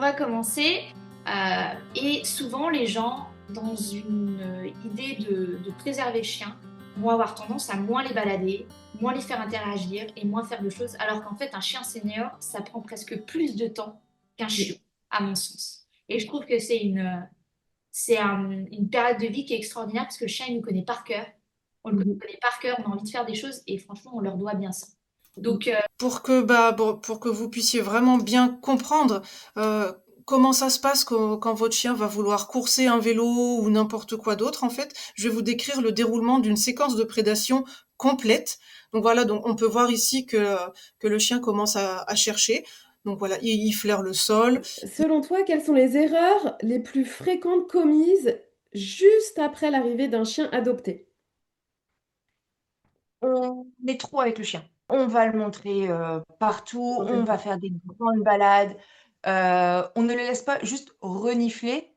va commencer. Et souvent, les gens, dans une idée de préserver le chien, vont avoir tendance à moins les balader, moins les faire interagir et moins faire de choses. Alors qu'en fait, un chien senior, ça prend presque plus de temps qu'un chiot, à mon sens. Et je trouve que une période de vie qui est extraordinaire parce que le chien, il nous connaît par cœur. On le Mhm. connaît par cœur, on a envie de faire des choses et franchement, on leur doit bien ça. Donc, Pour que vous puissiez vraiment bien comprendre euh, comment ça se passe quand votre chien va vouloir courser un vélo ou n'importe quoi d'autre, en fait, je vais vous décrire le déroulement d'une séquence de prédation complète. Donc voilà, donc on peut voir ici que le chien commence à chercher. Donc voilà, il flaire le sol. Selon toi, quelles sont les erreurs les plus fréquentes commises juste après l'arrivée d'un chien adopté? On est trop avec le chien. On va le montrer, partout, on va Complètement. faire des grandes balades, on ne le laisse pas juste renifler.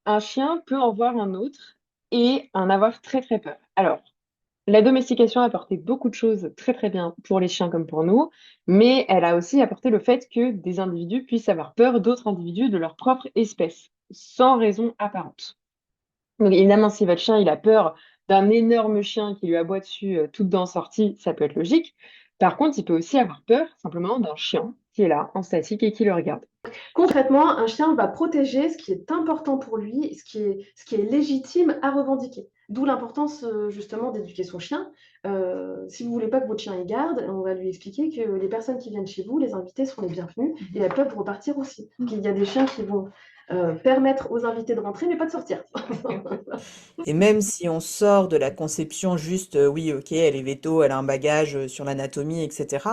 Un chien peut en voir un autre et en avoir très très peur. Alors, la domestication a apporté beaucoup de choses très très bien pour les chiens comme pour nous, mais elle a aussi apporté le fait que des individus puissent avoir peur d'autres individus de leur propre espèce, sans raison apparente. Donc évidemment, si votre chien il a peur d'un énorme chien qui lui aboie dessus toute dent sortie, ça peut être logique. Par contre, il peut aussi avoir peur simplement d'un chien qui est là, en statique et qui le regarde. Concrètement, un chien va protéger ce qui est important pour lui, ce qui est légitime à revendiquer. D'où l'importance justement d'éduquer son chien. Si vous voulez pas que votre chien y garde, on va lui expliquer que les personnes qui viennent chez vous, les invités sont les bienvenus et elles peuvent repartir aussi. Qu'il y a des chiens qui vont permettre aux invités de rentrer mais pas de sortir. Et même si on sort de la conception juste, oui, ok, elle est véto, elle a un bagage sur l'anatomie, etc.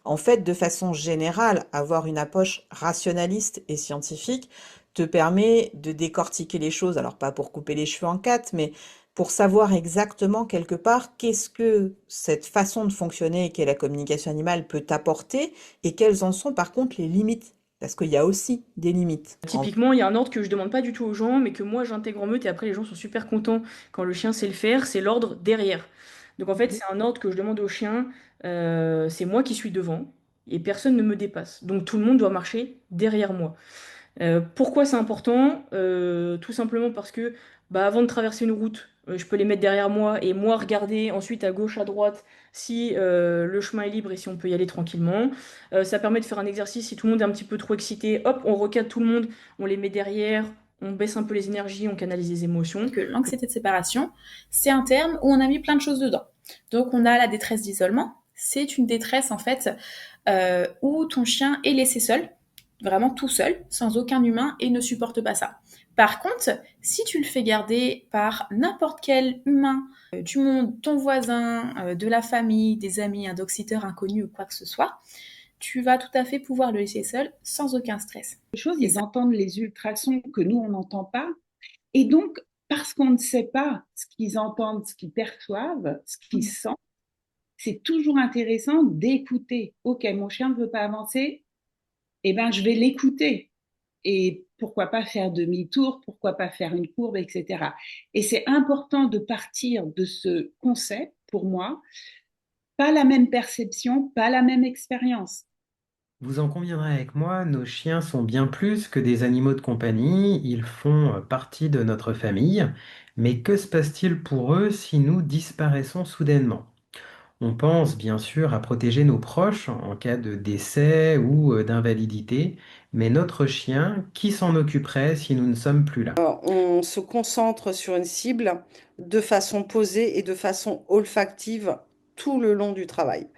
En fait, de façon générale, avoir une approche rationaliste et scientifique te permet de décortiquer les choses. Alors, pas pour couper les cheveux en quatre, mais pour savoir exactement quelque part qu'est-ce que cette façon de fonctionner qu'est la communication animale peut t'apporter et quelles en sont par contre les limites. Parce qu'il y a aussi des limites. Typiquement, il y a un ordre que je demande pas du tout aux gens, mais que moi j'intègre en meute et après les gens sont super contents quand le chien sait le faire, c'est l'ordre derrière. Donc en fait, c'est un ordre que je demande au chien, c'est moi qui suis devant et personne ne me dépasse. Donc tout le monde doit marcher derrière moi. Pourquoi c'est important? Tout simplement parce que bah, avant de traverser une route, je peux les mettre derrière moi et moi regarder ensuite à gauche, à droite si le chemin est libre et si on peut y aller tranquillement. Ça permet de faire un exercice si tout le monde est un petit peu trop excité. Hop, on recadre tout le monde, on les met derrière, on baisse un peu les énergies, on canalise les émotions. Que l'anxiété de séparation, c'est un terme où on a mis plein de choses dedans. Donc on a la détresse d'isolement. C'est une détresse en fait où ton chien est laissé seul, vraiment tout seul, sans aucun humain et ne supporte pas ça. Par contre, si tu le fais garder par n'importe quel humain du monde, ton voisin, de la famille, des amis, un doxiteur inconnu ou quoi que ce soit, tu vas tout à fait pouvoir le laisser seul sans aucun stress. Ils entendent les ultrasons que nous, on n'entend pas. Et donc, parce qu'on ne sait pas ce qu'ils entendent, ce qu'ils perçoivent, ce qu'ils sentent, c'est toujours intéressant d'écouter. Ok, mon chien ne veut pas avancer, eh ben, je vais l'écouter. Et pourquoi pas faire demi-tour, pourquoi pas faire une courbe, etc. Et c'est important de partir de ce concept, pour moi, pas la même perception, pas la même expérience. Vous en conviendrez avec moi, nos chiens sont bien plus que des animaux de compagnie, ils font partie de notre famille, mais que se passe-t-il pour eux si nous disparaissons soudainement? On pense bien sûr à protéger nos proches en cas de décès ou d'invalidité, mais notre chien, qui s'en occuperait si nous ne sommes plus là? On se concentre sur une cible de façon posée et de façon olfactive tout le long du travail.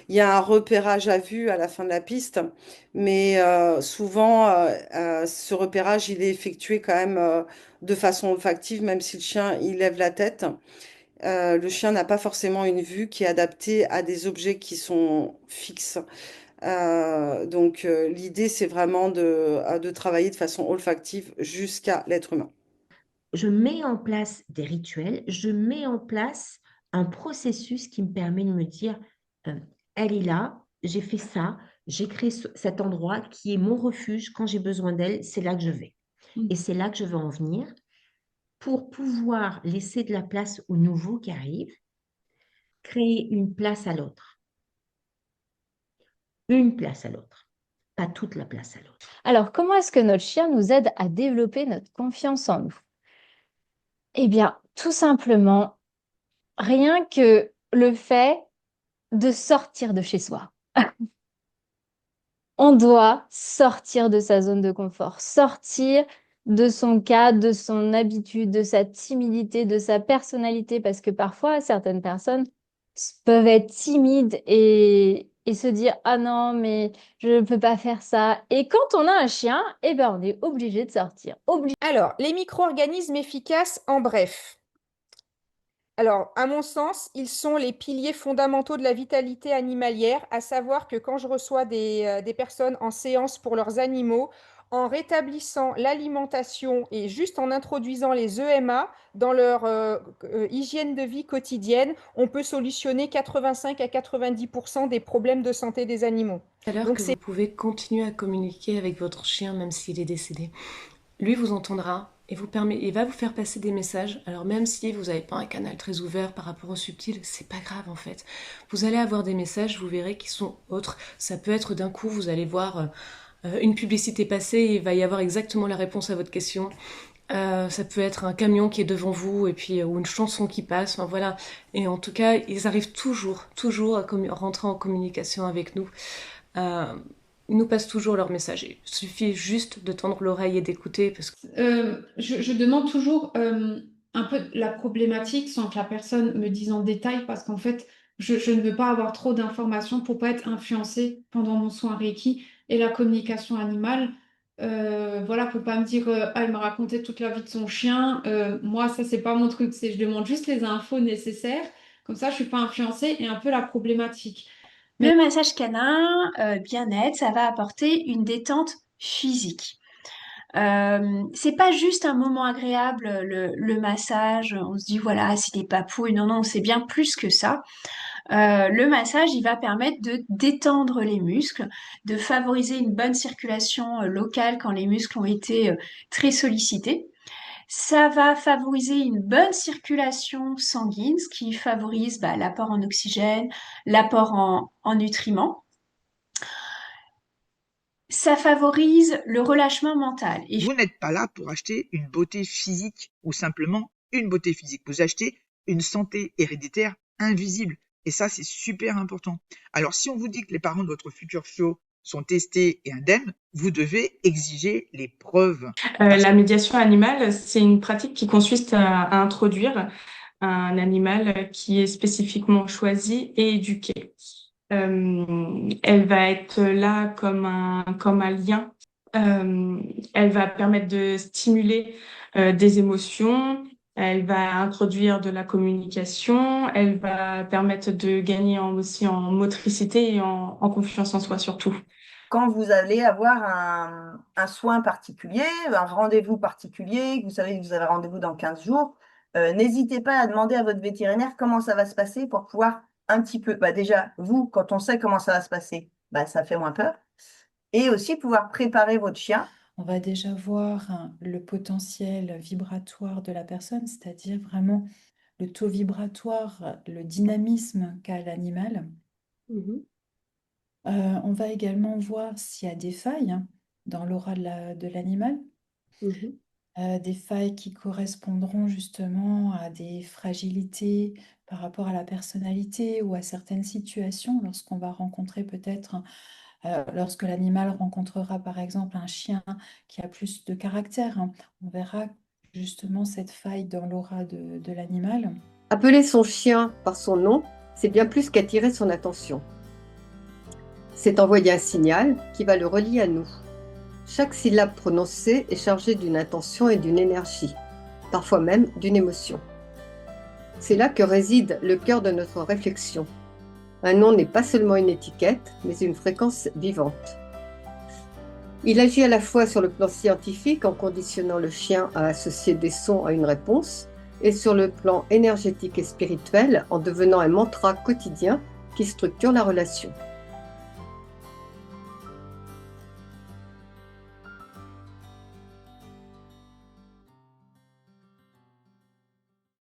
Il y a un repérage à vue à la fin de la piste, mais souvent, ce repérage, il est effectué quand même de façon olfactive, même si le chien, il lève la tête. Le chien n'a pas forcément une vue qui est adaptée à des objets qui sont fixes. Donc, l'idée, c'est vraiment de travailler de façon olfactive jusqu'à l'être humain. Je mets en place des rituels, je mets en place un processus qui me permet de me dire, euh, elle est là, j'ai fait ça, j'ai créé cet endroit qui est mon refuge quand j'ai besoin d'elle, c'est là que je vais. Et c'est là que je veux en venir pour pouvoir laisser de la place aux nouveaux qui arrivent, créer une place à l'autre. Une place à l'autre. pas toute la place à l'autre. Alors, comment est-ce que notre chien nous aide à développer notre confiance en nous? Eh bien, tout simplement, rien que le fait de sortir de chez soi. On doit sortir de sa zone de confort, sortir de son cadre, de son habitude, de sa timidité, de sa personnalité, parce que parfois, certaines personnes peuvent être timides et se dire, ah non, mais je ne peux pas faire ça. Et quand on a un chien, eh ben, on est obligé de sortir. Alors, les micro-organismes efficaces, en bref. Alors, à mon sens, ils sont les piliers fondamentaux de la vitalité animalière, à savoir que quand je reçois des personnes en séance pour leurs animaux, en rétablissant l'alimentation et juste en introduisant les EMA dans leur hygiène de vie quotidienne, on peut solutionner 85 à 90% des problèmes de santé des animaux. Alors Donc que c'est vous pouvez continuer à communiquer avec votre chien même s'il est décédé. Lui vous entendra et va vous faire passer des messages. Alors même si vous n'avez pas un canal très ouvert par rapport au subtil, c'est pas grave en fait. Vous allez avoir des messages, vous verrez, qui sont autres. Ça peut être d'un coup, vous allez voir une publicité passer et il va y avoir exactement la réponse à votre question. Ça peut être un camion qui est devant vous et puis ou une chanson qui passe. Enfin voilà. Et en tout cas, ils arrivent toujours à rentrer en communication avec nous. Ils nous passent toujours leur message. Il suffit juste de tendre l'oreille et d'écouter. Parce que... je demande toujours un peu la problématique sans que la personne me dise en détail parce qu'en fait, je ne veux pas avoir trop d'informations pour pas être influencée pendant mon soin Reiki et la communication animale. Voilà, pour pas me dire elle m'a raconté toute la vie de son chien. Moi, ça, c'est pas mon truc. Je demande juste les infos nécessaires. Comme ça, je suis pas influencée et un peu la problématique. Le massage canin, bien-être, ça va apporter une détente physique. C'est pas juste un moment agréable, le massage, on se dit voilà, c'est des papouilles. Non, non, c'est bien plus que ça. Le massage, il va permettre de détendre les muscles, de favoriser une bonne circulation locale quand les muscles ont été très sollicités. Ça va favoriser une bonne circulation sanguine, ce qui favorise l'apport en oxygène, l'apport en nutriments. Ça favorise le relâchement mental. Et vous n'êtes pas là pour acheter une beauté physique ou simplement une beauté physique. Vous achetez une santé héréditaire invisible. Et ça, c'est super important. Alors, si on vous dit que les parents de votre futur chiot sont testés et indemnes, vous devez exiger les preuves. La médiation animale, c'est une pratique qui consiste à introduire un animal qui est spécifiquement choisi et éduqué. Elle va être là comme un lien. Elle va permettre de stimuler des émotions. Elle va introduire de la communication. Elle va permettre de gagner aussi en motricité et en confiance en soi surtout. Quand vous allez avoir un soin particulier, un rendez-vous particulier, vous savez que vous avez rendez-vous dans 15 jours, n'hésitez pas à demander à votre vétérinaire comment ça va se passer pour pouvoir un petit peu, déjà, vous, quand on sait comment ça va se passer, ça fait moins peur. Et aussi pouvoir préparer votre chien. On va déjà voir le potentiel vibratoire de la personne, c'est-à-dire vraiment le taux vibratoire, le dynamisme qu'a l'animal. On va également voir s'il y a des failles dans l'aura de l'animal. Des failles qui correspondront justement à des fragilités par rapport à la personnalité ou à certaines situations lorsqu'on va rencontrer peut-être, lorsque l'animal rencontrera par exemple un chien qui a plus de caractère, on verra justement cette faille dans l'aura de l'animal. Appeler son chien par son nom, c'est bien plus qu'attirer son attention. C'est envoyer un signal qui va le relier à nous. Chaque syllabe prononcée est chargée d'une intention et d'une énergie, parfois même d'une émotion. C'est là que réside le cœur de notre réflexion. Un nom n'est pas seulement une étiquette, mais une fréquence vivante. Il agit à la fois sur le plan scientifique en conditionnant le chien à associer des sons à une réponse, et sur le plan énergétique et spirituel en devenant un mantra quotidien qui structure la relation.